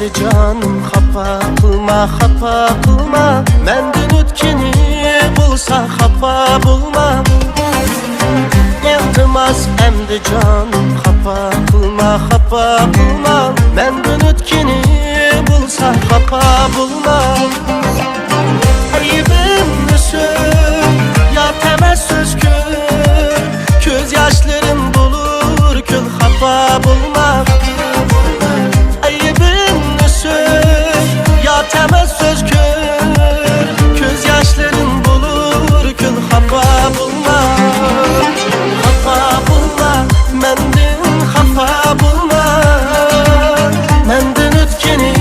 emdi canım, xafa qılma, xafa qılma. Məndən ötkəni bulsa xafa bulma. İltimas emdi canım, xafa qılma, xafa qılma. Məndən ötkəni bulsa xafa bulma. Ayıbımı sür, ya təməssüz gör. Göz yaşlarım bulur kül, xafa bulma. Ayıbımı sür, ya təməssüz gör. Göz yaşlarım bulur kül, xafa bulma. Xafa bulma, məndən xafa bulma. Məndən ötkəni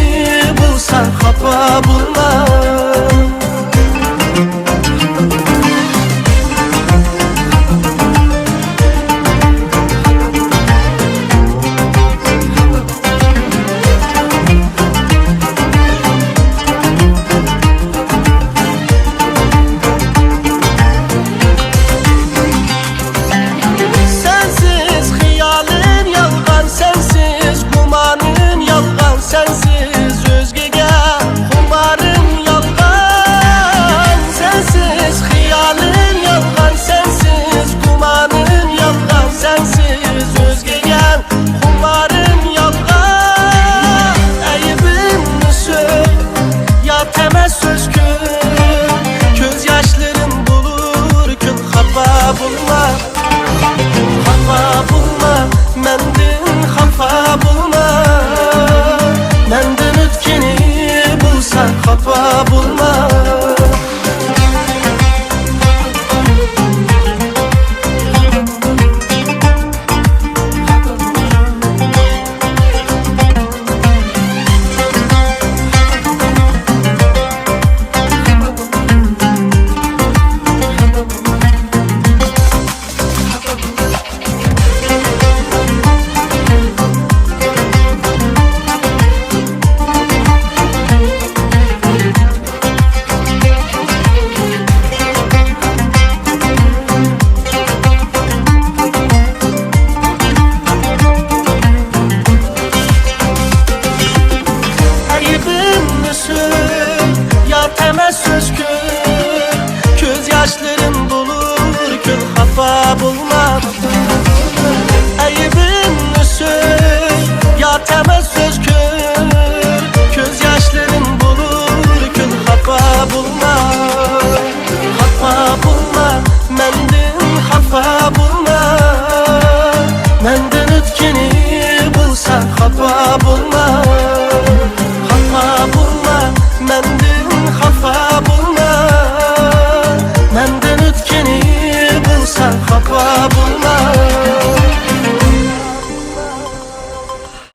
bulsa xafa bulma. Sensiz özgege xumarım yalgan. Sensiz xiyalım yalgan, sensiz kumanım yalgan. Sensiz özgege xumarım yalgan. Ayıbımı sür, ya təməssüz gör. Göz yaşlarım bulur kül, xafa bulma. Xafa bulma, məndən xafa bulma. Məndən ötkəni bulsa xafa bulma. Ya təməssüz gör, göz yaşlarım bulur kül, xafa bulma.